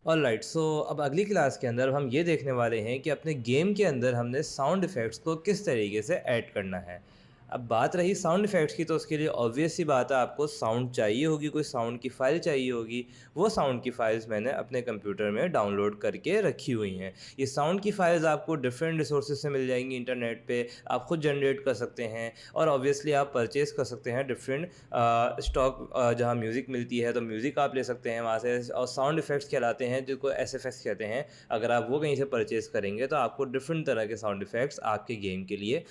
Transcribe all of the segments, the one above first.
Alright, सो अब अगली class के अंदर हम ये देखने वाले हैं कि अपने गेम के अंदर हमने साउंड इफ़ेक्ट्स को किस तरीके से ऐड करना है। अब बात रही साउंड इफ़ेक्ट्स की, तो उसके लिए ऑब्वियस सी बात है, आपको साउंड चाहिए होगी, कोई साउंड की फ़ाइल चाहिए होगी। वो साउंड की फ़ाइल्स मैंने अपने कंप्यूटर में डाउनलोड करके रखी हुई हैं। ये साउंड की फ़ाइल्स आपको डिफरेंट रिसोर्सेज से मिल जाएंगी इंटरनेट पे, आप खुद जनरेट कर सकते हैं और ऑब्वियसली आप परचेज़ कर सकते हैं डिफरेंट स्टॉक, जहाँ म्यूज़िक मिलती है तो म्यूज़िक आप ले सकते हैं वहाँ से। और साउंड इफ़ेक्ट्स कहलाते हैं, जिनको एसएफएक्स कहते हैं। अगर आप वो कहीं से परचेज़ करेंगे तो आपको डिफरेंट तरह के साउंड इफ़ेक्ट्स आपके गेम के लिए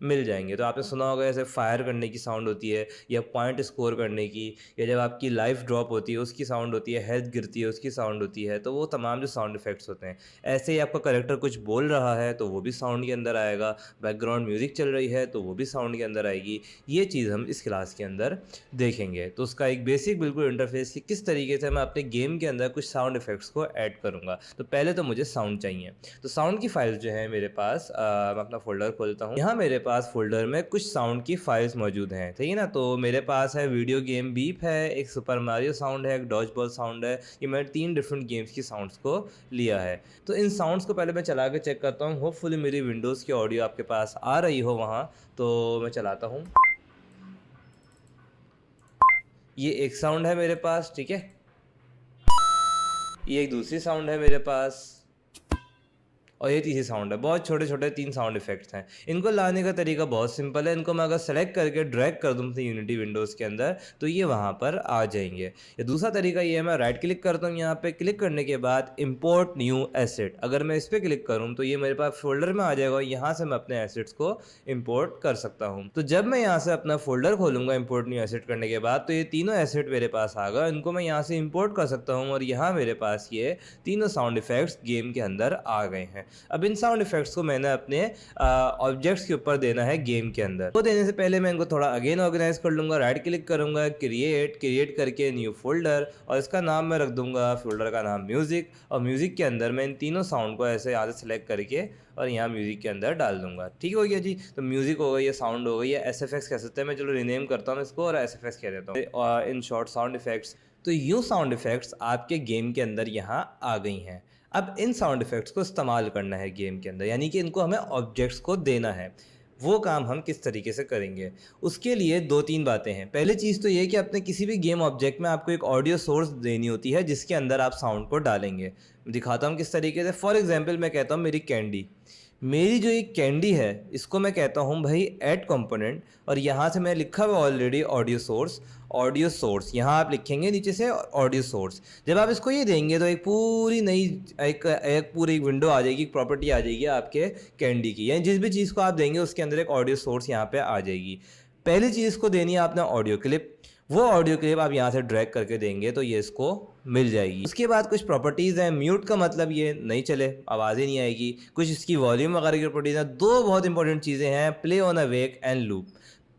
मिल जाएँगे। तो आपने सुना होगा ऐसे फायर करने की साउंड होती है, या पॉइंट स्कोर करने की, या जब आपकी लाइफ ड्रॉप होती है उसकी साउंड होती है, हेल्थ गिरती है उसकी साउंड होती है। तो वो तमाम जो साउंड इफ़ेक्ट्स होते हैं, ऐसे ही आपका कैरेक्टर कुछ बोल रहा है तो वो भी साउंड के अंदर आएगा, बैकग्राउंड म्यूज़िक चल रही है तो वो भी साउंड के अंदर आएगी। ये चीज़ हम इस क्लास के अंदर देखेंगे। तो उसका एक बेसिक बिल्कुल इंटरफेस कि किस तरीके से मैं अपने गेम के अंदर कुछ साउंड इफ़ेक्ट्स को ऐड करूँगा। तो पहले तो मुझे साउंड चाहिए। तो साउंड की फ़ाइल्स जो है मेरे पास, मैं अपना फ़ोल्डर खोलता हूँ। यहाँ मेरे पास फ़ोल्डर में कुछ साउंड की फ़ाइल्स मौजूद हैं, ठीक है ना। तो मेरे पास है वीडियो गेम बीप है, एक सुपर मारियो साउंड है, एक डॉज बॉल साउंड है। ये मैंने 3 डिफरेंट गेम्स की साउंड्स को लिया है। तो इन साउंड्स को पहले मैं चला के चेक करता हूँ, होपफुली मेरी विंडोज़ की ऑडियो आपके पास आ रही हो वहाँ। तो मैं चलाता हूँ। ये एक साउंड है मेरे पास, ठीक है। ये एक दूसरी साउंड है मेरे पास, और ये तीसरी साउंड है। बहुत छोटे छोटे 3 साउंड इफेक्ट्स हैं। इनको लाने का तरीका बहुत सिंपल है। इनको मैं अगर सेलेक्ट करके ड्रैग कर दूँ अपनी यूनिटी विंडोज़ के अंदर तो ये वहाँ पर आ जाएंगे। या दूसरा तरीका ये है, मैं राइट क्लिक करता हूँ, यहाँ पे क्लिक करने के बाद इंपोर्ट न्यू एसेट, अगर मैं इस पर क्लिक करूँ तो ये मेरे पास फोल्डर में आ जाएगा। यहाँ से मैं अपने एसेट्स को इम्पोर्ट कर सकता हूँ। तो जब मैं यहाँ से अपना फोल्डर खोलूँगा इंपोर्ट न्यू एसेट करने के बाद, तो ये तीनों एसेट मेरे पास आ गए। इनको मैं यहाँ से इम्पोर्ट कर सकता हूँ और यहाँ मेरे पास ये तीनों साउंड इफेक्ट्स गेम के अंदर आ गए हैं। अब इन साउंड इफेक्ट्स को मैंने अपने ऑब्जेक्ट्स के ऊपर देना है गेम के अंदर। तो देने से पहले मैं इनको थोड़ा अगेन ऑर्गेनाइज कर लूँगा। राइट क्लिक करूँगा, क्रिएट करके न्यू फोल्डर, और इसका नाम मैं रख दूँगा, फोल्डर का नाम म्यूज़िक। और म्यूज़िक के अंदर मैं इन तीनों साउंड को ऐसे यहाँ से सेलेक्ट करके और यहाँ म्यूज़िक के अंदर डाल दूँगा। ठीक हो गया जी। तो म्यूज़िक हो गई, ये साउंड हो गई, ये एसएफएक्स कह सकते हैं। मैं चलो रिनेम करता हूँ इसको और एसएफएक्स कह देता हूँ, और इन शॉर्ट साउंड इफेक्ट्स। तो यूँ साउंड इफेक्ट्स आपके गेम के अंदर यहाँ आ गई हैं। अब इन साउंड इफेक्ट्स को इस्तेमाल करना है गेम के अंदर, यानी कि इनको हमें ऑब्जेक्ट्स को देना है। वो काम हम किस तरीके से करेंगे, उसके लिए 2-3 बातें हैं। पहली चीज़ तो ये कि अपने किसी भी गेम ऑब्जेक्ट में आपको एक ऑडियो सोर्स देनी होती है जिसके अंदर आप साउंड को डालेंगे। दिखाता हूँ किस तरीके से। फॉर एग्जांपल मैं कहता हूँ मेरी कैंडी, मेरी जो एक कैंडी है इसको मैं कहता हूँ भाई ऐड कंपोनेंट, और यहाँ से मैं लिखा हुआ ऑलरेडी ऑडियो सोर्स यहाँ आप लिखेंगे नीचे से ऑडियो सोर्स। जब आप इसको ये देंगे तो एक पूरी नई एक पूरी विंडो आ जाएगी, एक प्रॉपर्टी आ जाएगी आपके कैंडी की, यानी जिस भी चीज़ को आप देंगे उसके अंदर एक ऑडियो सोर्स यहाँ पे आ जाएगी। पहली चीज़ को देनी है आपने ऑडियो क्लिप। वो ऑडियो क्लिप आप यहाँ से ड्रैग करके देंगे तो ये इसको मिल जाएगी। उसके बाद कुछ प्रॉपर्टीज़ हैं। म्यूट का मतलब ये नहीं चले, आवाज़ ही नहीं आएगी। कुछ इसकी वॉल्यूम वगैरह की प्रॉपर्टीज़ हैं। 2 बहुत इंपॉर्टेंट चीज़ें हैं, play on awake and loop.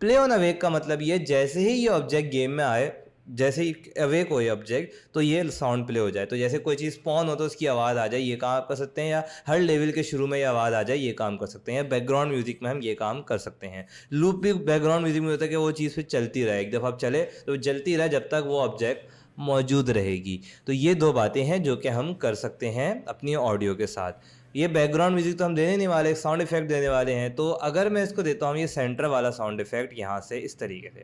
Play on awake का मतलब ये, जैसे ही ये ऑब्जेक्ट गेम में आए, जैसे ही अवेक हो ये ऑब्जेक्ट, तो ये साउंड प्ले हो जाए। तो जैसे कोई चीज़ स्पॉन हो तो उसकी आवाज़ आ जाए, ये काम आप कर सकते हैं। या हर लेवल के शुरू में ये आवाज़ आ जाए, ये काम कर सकते हैं। बैकग्राउंड म्यूजिक में हम ये काम कर सकते हैं। लूप भी बैकग्राउंड म्यूजिक में होता है कि वो चीज़ फिर चलती रहे, एक दफ़ा आप चले तो चलती रहे जब तक वो ऑब्जेक्ट मौजूद रहेगी। तो ये 2 बातें हैं जो कि हम कर सकते हैं अपनी ऑडियो के साथ। ये बैकग्राउंड म्यूजिक तो हम देने नहीं वाले, साउंड इफेक्ट देने वाले हैं। तो अगर मैं इसको देता हूँ ये सेंटर वाला साउंड इफेक्ट यहाँ से इस तरीके से,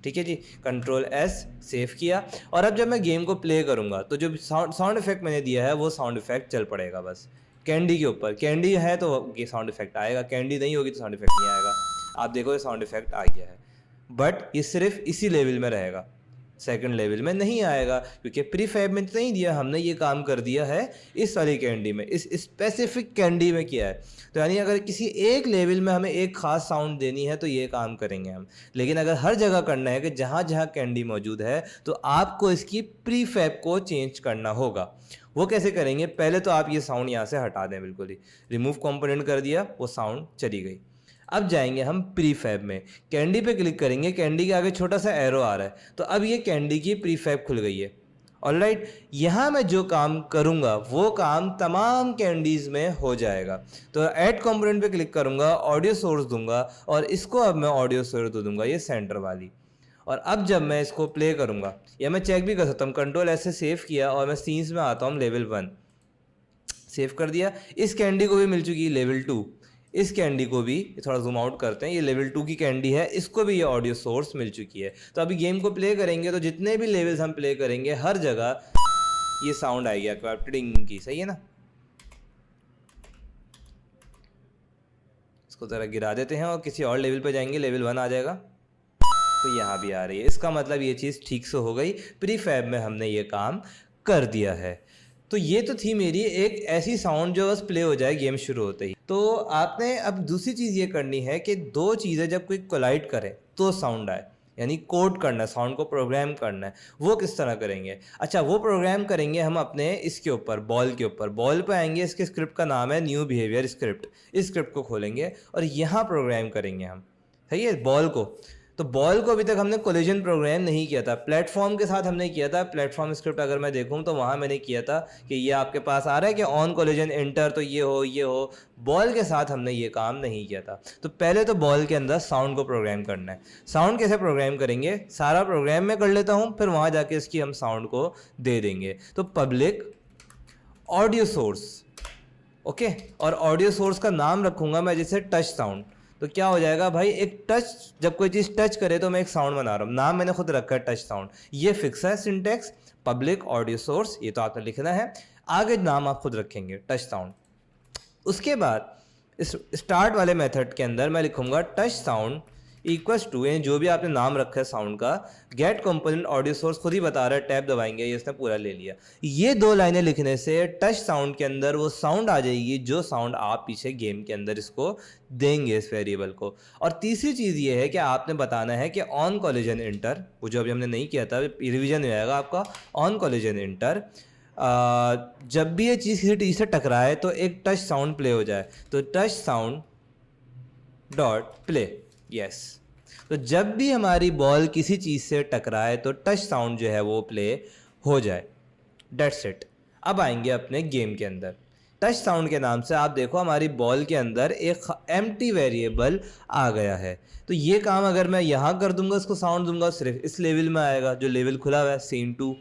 ठीक है जी। कंट्रोल एस, सेव किया। और अब जब मैं गेम को प्ले करूँगा तो जो साउंड इफेक्ट मैंने दिया है वो साउंड इफेक्ट चल पड़ेगा बस कैंडी के ऊपर। कैंडी है तो ये साउंड इफेक्ट आएगा, कैंडी नहीं होगी तो साउंड इफेक्ट नहीं आएगा। आप देखो ये साउंड इफेक्ट आ गया है, बट ये सिर्फ इसी लेवल में रहेगा, सेकंड लेवल में नहीं आएगा, क्योंकि प्री फैब में तो नहीं दिया हमने, ये काम कर दिया है इस वाली कैंडी में, इस स्पेसिफिक कैंडी में किया है। तो यानी अगर किसी एक लेवल में हमें एक ख़ास साउंड देनी है तो ये काम करेंगे हम। लेकिन अगर हर जगह करना है कि जहाँ जहाँ कैंडी मौजूद है, तो आपको इसकी प्री फैब को चेंज करना होगा। वो कैसे करेंगे, पहले तो आप ये साउंड यहाँ से हटा दें, बिल्कुल ही रिमूव कंपोनेंट कर दिया, वो साउंड चली गई। अब जाएंगे हम प्रीफैब में, कैंडी पे क्लिक करेंगे, कैंडी के आगे छोटा सा एरो आ रहा है, तो अब ये कैंडी की प्रीफैब खुल गई है। ऑलराइट, यहाँ मैं जो काम करूँगा वो काम तमाम कैंडीज़ में हो जाएगा। तो ऐड कंपोनेंट पे क्लिक करूँगा, ऑडियो सोर्स दूंगा, और इसको अब मैं ऑडियो सोर्स दे दूंगा ये सेंटर वाली। और अब जब मैं इसको प्ले करूँगा, या मैं चेक भी कर सकता हूँ, कंट्रोल ऐसे सेव किया और मैं सीन्स में आता हूँ, लेवल 1 सेव कर दिया। इस कैंडी को भी मिल चुकी है लेवल 2, इस कैंडी को भी थोड़ा जूम आउट करते हैं, ये लेवल 2 की कैंडी है, इसको भी ये ऑडियो सोर्स मिल चुकी है। तो अभी गेम को प्ले करेंगे तो जितने भी लेवल्स हम प्ले करेंगे हर जगह ये साउंड आएगी आपके पास टिडिंग की, सही है ना। इसको ज़रा गिरा देते हैं और किसी और लेवल पे जाएंगे, लेवल 1 आ जाएगा, तो यहाँ भी आ रही है। इसका मतलब ये चीज़ ठीक से हो गई, प्रीफैब में हमने ये काम कर दिया है। तो ये तो थी मेरी एक ऐसी साउंड जो बस प्ले हो जाए गेम शुरू होते ही। तो आपने अब दूसरी चीज़ ये करनी है कि दो चीज़ें जब कोई कोलाइड करे तो साउंड आए, यानी कोड करना है, साउंड को प्रोग्राम करना है। वो किस तरह करेंगे? अच्छा, वो प्रोग्राम करेंगे हम अपने इसके ऊपर, बॉल के ऊपर। बॉल पे आएंगे, इसके स्क्रिप्ट का नाम है न्यू बिहेवियर स्क्रिप्ट। इस स्क्रिप्ट को खोलेंगे और यहाँ प्रोग्राम करेंगे हम, सही है, बॉल को। तो बॉल को अभी तक हमने कोलिजन प्रोग्राम नहीं किया था, प्लेटफॉर्म के साथ हमने किया था। प्लेटफॉर्म स्क्रिप्ट अगर मैं देखूं तो वहाँ मैंने किया था कि ये आपके पास आ रहा है कि ऑन कोलिजन एंटर, तो ये हो। बॉल के साथ हमने ये काम नहीं किया था। तो पहले तो बॉल के अंदर साउंड को प्रोग्राम करना है। साउंड कैसे प्रोग्राम करेंगे? सारा प्रोग्राम मैं कर लेता हूँ, फिर वहाँ जाके इसकी हम साउंड को दे देंगे। तो पब्लिक ऑडियो सोर्स, ओके, और ऑडियो सोर्स का नाम रखूँगा मैं जैसे टच साउंड। तो क्या हो जाएगा भाई, एक टच, जब कोई चीज़ टच करे तो मैं एक साउंड बना रहा हूँ, नाम मैंने खुद रखा है टच साउंड। ये फिक्स है सिंटेक्स, पब्लिक ऑडियो सोर्स, ये तो आपने लिखना है। आगे नाम आप खुद रखेंगे टच साउंड। उसके बाद इस स्टार्ट वाले मेथड के अंदर मैं लिखूंगा टच साउंड इक्वल्स टू, यानी जो भी आपने नाम रखा है साउंड का, गेट कंपोनेंट ऑडियो सोर्स, खुद ही बता रहा है, टैब दबाएंगे, ये इसने पूरा ले लिया। ये 2 लाइनें लिखने से टच साउंड के अंदर वो साउंड आ जाएगी जो साउंड आप पीछे गेम के अंदर इसको देंगे, इस वेरिएबल को। और तीसरी चीज़ ये है कि आपने बताना है कि ऑन कोलिजन इंटर, वो जो अभी हमने नहीं किया था, रिविजन हो जाएगा आपका। ऑन कोलिजन इंटर, जब भी ये चीज़ किसी चीज़ से टकराए तो एक टच साउंड प्ले हो जाए, तो touch sound dot play, yes. तो जब भी हमारी बॉल किसी चीज़ से टकराए तो टच साउंड जो है वो प्ले हो जाए, डेट्स इट। अब आएंगे अपने गेम के अंदर। टच साउंड के नाम से आप देखो हमारी बॉल के अंदर एक एम्प्टी वेरिएबल आ गया है। तो ये काम अगर मैं यहाँ कर दूंगा, इसको साउंड दूंगा, सिर्फ इस लेवल में आएगा जो लेवल खुला हुआ है, सीन 2।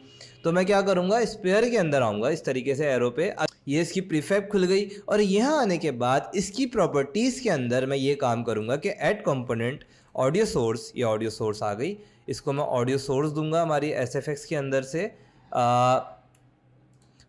तो मैं क्या करूँगा, स्पेयर के अंदर आऊँगा इस तरीके से एरो पे, ये इसकी प्रीफैब खुल गई। और यहाँ आने के बाद इसकी प्रॉपर्टीज़ के अंदर मैं ये काम करूँगा कि ऐड कंपोनेंट ऑडियो सोर्स, ये ऑडियो सोर्स आ गई, इसको मैं ऑडियो सोर्स दूंगा हमारी SFX के अंदर से,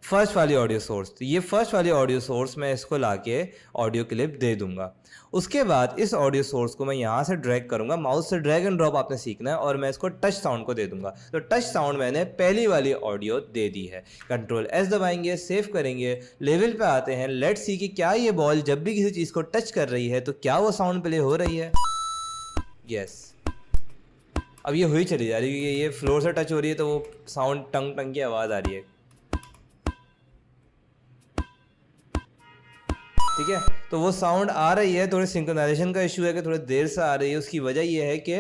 फर्स्ट वाली ऑडियो सोर्स। तो ये फर्स्ट वाली ऑडियो सोर्स मैं इसको लाके ऑडियो क्लिप दे दूंगा। उसके बाद इस ऑडियो सोर्स को मैं यहाँ से ड्रैग करूँगा, माउस से ड्रैग एंड ड्रॉप आपने सीखना है, और मैं इसको टच साउंड को दे दूंगा। तो टच साउंड मैंने पहली वाली ऑडियो दे दी है। कंट्रोल S दबाएंगे, सेव करेंगे, लेवल पे आते हैं, लेट्स सी कि क्या ये बॉल जब भी किसी चीज़ को टच कर रही है तो क्या वो साउंड प्ले हो रही है। यस, अब ये हुई चली जा रही है, क्योंकि ये फ्लोर से टच हो रही है तो वो साउंड टंग टंग की आवाज़ आ रही है, ठीक है। तो वो साउंड आ रही है, थोड़ी सिंक्रोनाइजेशन का इशू है कि थोड़ी देर से आ रही है। उसकी वजह ये है कि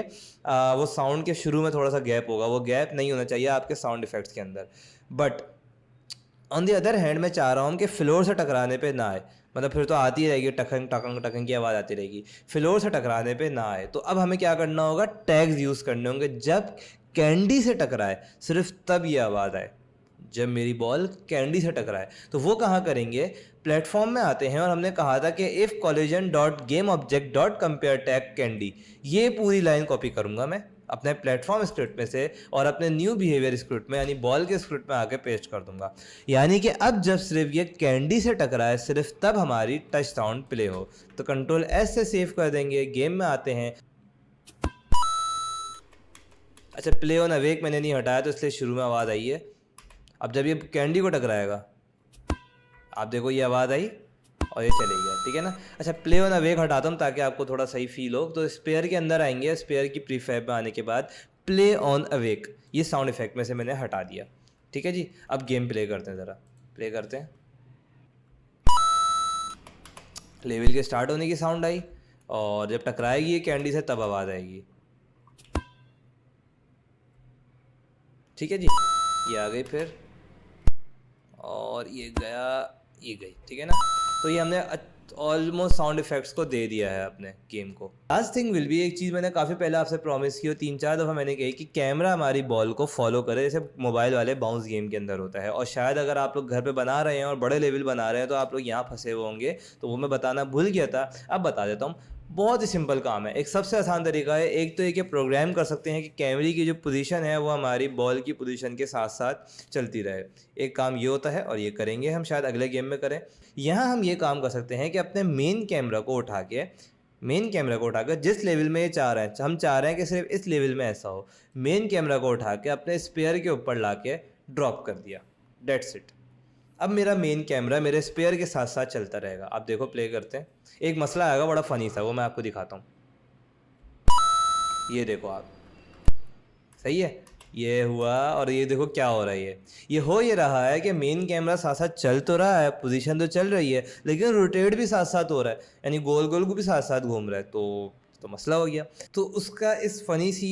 वो साउंड के शुरू में थोड़ा सा गैप होगा, वो गैप नहीं होना चाहिए आपके साउंड इफेक्ट्स के अंदर। But on the other hand मैं चाह रहा हूँ कि फ्लोर से टकराने पे ना आए, मतलब फिर तो आती ही रहेगी, टकंग टकंग टकंग की आवाज़ आती रहेगी, फ्लोर से टकराने पे ना आए। तो अब हमें क्या करना होगा, टैग्स यूज़ करने होंगे। जब कैंडी से टकराए सिर्फ तब ये आवाज़ आए, जब मेरी बॉल कैंडी से टकराए। तो वो कहाँ करेंगे, प्लेटफॉर्म में आते हैं, और हमने कहा था कि if collision dot game object dot compare tag candy, ये पूरी लाइन कॉपी करूँगा मैं अपने प्लेटफॉर्म स्क्रिप्ट में से और अपने न्यू बिहेवियर स्क्रिप्ट में, यानी बॉल के स्क्रिप्ट में आके पेस्ट कर दूंगा। यानी कि अब जब सिर्फ ये कैंडी से टकराए सिर्फ तब हमारी टच साउंड प्ले हो। तो कंट्रोल S से सेव कर देंगे, गेम में आते हैं। अच्छा, प्ले ऑन अवेक मैंने नहीं हटाया तो इसलिए शुरू में आवाज़ आई है। अब जब ये कैंडी को टकराएगा आप देखो ये आवाज़ आई और ये चले गया, ठीक है ना। अच्छा, प्ले ऑन अवेक हटाता हूँ ताकि आपको थोड़ा सही फील हो। तो स्पेयर के अंदर आएंगे, स्पेयर की प्रीफैब में आने के बाद प्ले ऑन अवेक, ये साउंड इफेक्ट में से मैंने हटा दिया, ठीक है जी। अब गेम प्ले करते हैं, ज़रा प्ले करते हैं। लेवल के स्टार्ट होने की साउंड आई, और जब टकराएगी ये कैंडी से तब आवाज़ आएगी, ठीक है जी। ये आ गई फिर, और ये गया, ये गई, ठीक है ना। तो ये हमने ऑलमोस्ट साउंड इफेक्ट्स को दे दिया है अपने गेम को। लास्ट थिंग विल बी, एक चीज़ मैंने काफ़ी पहले आपसे प्रॉमिस की और 3-4 दफ़ा मैंने कही कि कैमरा हमारी बॉल को फॉलो करे, जैसे मोबाइल वाले बाउंस गेम के अंदर होता है। और शायद अगर आप लोग घर पे बना रहे हैं और बड़े लेवल बना रहे हैं तो आप लोग यहाँ फंसे हुए होंगे, तो वो मैं बताना भूल गया था, अब बता देता हूँ। बहुत ही सिंपल काम है, एक सबसे आसान तरीका है। एक तो एक प्रोग्राम कर सकते हैं कि कैमरे की जो पोजीशन है वो हमारी बॉल की पोजीशन के साथ साथ चलती रहे। एक काम ये होता है और ये करेंगे हम, शायद अगले गेम में करें। यहाँ हम ये काम कर सकते हैं कि अपने मेन कैमरा को उठा के जिस लेवल में ये चाह रहे हैं, हम चाह रहे हैं कि सिर्फ इस लेवल में ऐसा हो, मेन कैमरा को उठा के अपने स्पेयर के ऊपर ला के ड्रॉप कर दिया, डेट्स इट। अब मेरा मेन कैमरा मेरे स्पेयर के साथ साथ चलता रहेगा। आप देखो, प्ले करते हैं। एक मसला आएगा बड़ा फनी सा, वो मैं आपको दिखाता हूँ। ये देखो आप, सही है, ये हुआ। और ये देखो क्या हो रहा है, ये हो ये रहा है कि मेन कैमरा साथ साथ चल तो रहा है, पोजीशन तो चल रही है, लेकिन रोटेट भी साथ साथ हो रहा है, यानी गोल गोल को भी साथ साथ घूम रहा है। तो मसला हो गया। तो उसका इस फनी सी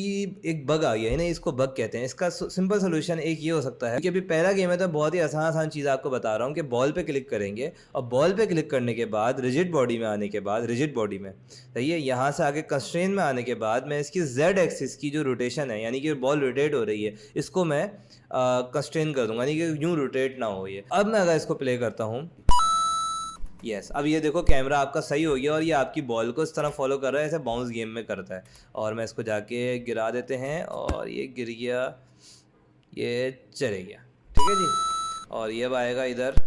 एक बग आ गया है ना, इसको बग कहते हैं। इसका सिंपल सोल्यूशन एक ये हो सकता है कि अभी पहला गेम है तो बहुत ही आसान चीज़ आपको बता रहा हूँ कि बॉल पे क्लिक करेंगे और बॉल पे क्लिक करने के बाद रिजिड बॉडी में आने के बाद, रिजिड बॉडी में सही है, यहाँ से आगे कंस्ट्रेन में आने के बाद मैं इसकी जेड एक्सिस की जो रोटेशन है, यानी कि बॉल रोटेट हो रही है, इसको मैं कंस्ट्रेन कर दूंगा, यानी कि यूँ रोटेट ना हो ये। अब मैं अगर इसको प्ले करता हूँ, यस, अब ये देखो कैमरा आपका सही हो गया और ये आपकी बॉल को इस तरह फॉलो कर रहा है, ऐसे बाउंस गेम में करता है। और मैं इसको जाके गिरा देते हैं और ये गिर गया, ये चले गया, ठीक है जी। और ये अब आएगा इधर,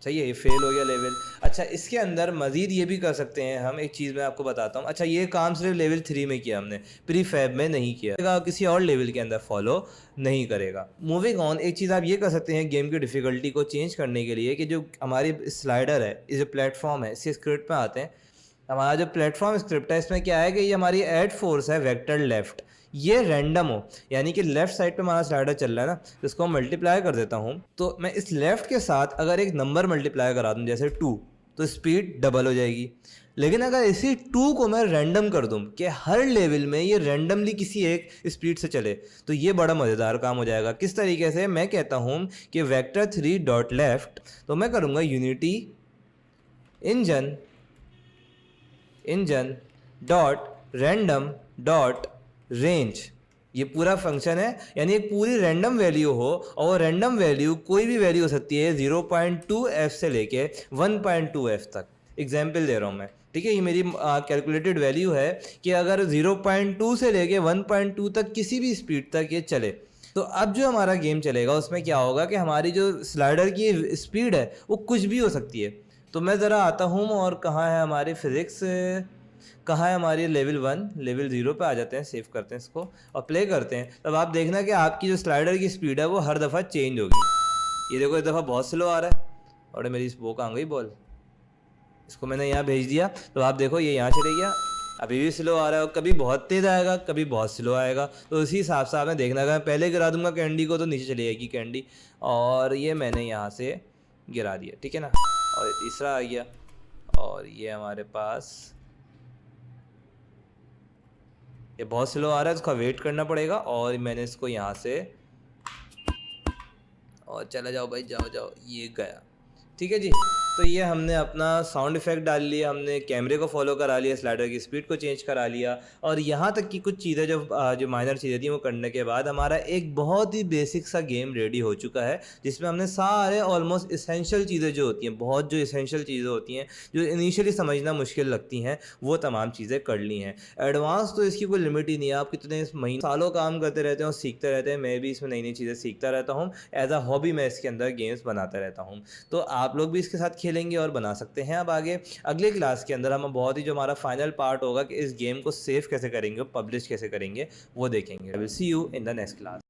सही है, ये फेल हो गया लेवल। अच्छा, इसके अंदर मज़ीद ये भी कर सकते हैं हम, एक चीज़ मैं आपको बताता हूँ। अच्छा, ये काम सिर्फ लेवल 3 में किया हमने, प्री फैब में नहीं किया, किसी और लेवल के अंदर फॉलो नहीं करेगा। मूविंग ऑन, एक चीज़ आप ये कर सकते हैं गेम की डिफ़िकल्टी को चेंज करने के लिए कि जो हमारी स्लाइडर है, ये जो प्लेटफॉर्म है, इसके स्क्रिप्ट में आते हैं। हमारा जो प्लेटफॉर्म स्क्रिप्ट है, इसमें क्या है कि ये हमारी एड फोर्स है वेक्टर लेफ़्ट, ये रैंडम हो, यानी कि लेफ्ट साइड पे हमारा स्लाइडर चल रहा है ना, तो इसको मल्टीप्लाई कर देता हूँ। तो मैं इस लेफ्ट के साथ अगर एक नंबर मल्टीप्लाई करा दूँ, जैसे 2, तो स्पीड डबल हो जाएगी। लेकिन अगर इसी 2 को मैं रैंडम कर दूँ कि हर लेवल में ये रैंडमली किसी एक स्पीड से चले, तो ये बड़ा मज़ेदार काम हो जाएगा। किस तरीके से, मैं कहता हूँ कि वेक्टर 3 डॉट लेफ्ट, तो मैं करूँगा unity engine dot random dot range, ये पूरा फंक्शन है, यानी एक पूरी रैंडम वैल्यू हो, और वो रैंडम वैल्यू कोई भी वैल्यू हो सकती है 0.2f से लेके 1.2f तक। एग्जाम्पल दे रहा हूँ मैं, ठीक है। ये मेरी कैलकुलेटेड वैल्यू है कि अगर 0.2 से लेके 1.2 तक किसी भी स्पीड तक ये चले, तो अब जो हमारा गेम चलेगा उसमें क्या होगा कि हमारी जो स्लाइडर की स्पीड है वो कुछ भी हो सकती है। तो मैं ज़रा आता हूँ, और कहाँ है हमारी फिज़िक्स, कहाँ है हमारी लेवल 1, लेवल 0 पे आ जाते हैं, सेव करते हैं इसको और प्ले करते हैं। तब आप देखना कि आपकी जो स्लाइडर की स्पीड है वो हर दफ़ा चेंज होगी। ये देखो, इस दफ़ा बहुत स्लो आ रहा है, और मेरी वो कहाँ गई बॉल, इसको मैंने यहाँ भेज दिया, तो आप देखो ये यहाँ चले गया, अभी भी स्लो आ रहा है, और कभी बहुत तेज़ आएगा, कभी बहुत स्लो आएगा। तो उसी हिसाब से आपने देखना है, पहले गिरा दूंगा कैंडी को तो नीचे चली जाएगी कैंडी, और ये मैंने यहाँ से गिरा दिया, ठीक है ना। और तीसरा आ गया, और ये हमारे पास, ये बहुत स्लो आ रहा है, इसका वेट करना पड़ेगा, और मैंने इसको यहाँ से, और चला जाओ भाई, जाओ जाओ, ये गया, ठीक है जी। तो ये हमने अपना साउंड इफेक्ट डाल लिया, हमने कैमरे को फॉलो करा लिया, स्लाइडर की स्पीड को चेंज करा लिया, और यहाँ तक की कुछ चीज़ें जो माइनर चीज़ें थी वो करने के बाद हमारा एक बहुत ही बेसिक सा गेम रेडी हो चुका है, जिसमें हमने सारे ऑलमोस्ट इसेंशियल चीज़ें जो होती हैं, बहुत जो इसेंशियल चीज़ें होती हैं जो इनिशियली समझना मुश्किल लगती हैं, वो तमाम चीज़ें कर ली हैं। एडवांस तो इसकी कोई लिमिट ही नहीं है, आप कितने महीने सालों काम करते रहते हैं और सीखते रहते हैं। मैं भी इसमें नई नई चीज़ें सीखता रहता हूँ, एज अ हॉबी मैं इसके अंदर गेम्स बनाता रहता हूँ। तो आप लोग भी इसके साथ खेलेंगे और बना सकते हैं। अब आगे अगले क्लास के अंदर हम बहुत ही जो हमारा फाइनल पार्ट होगा कि इस गेम को सेव कैसे करेंगे, पब्लिश कैसे करेंगे, वो देखेंगे। I will see you in the next class.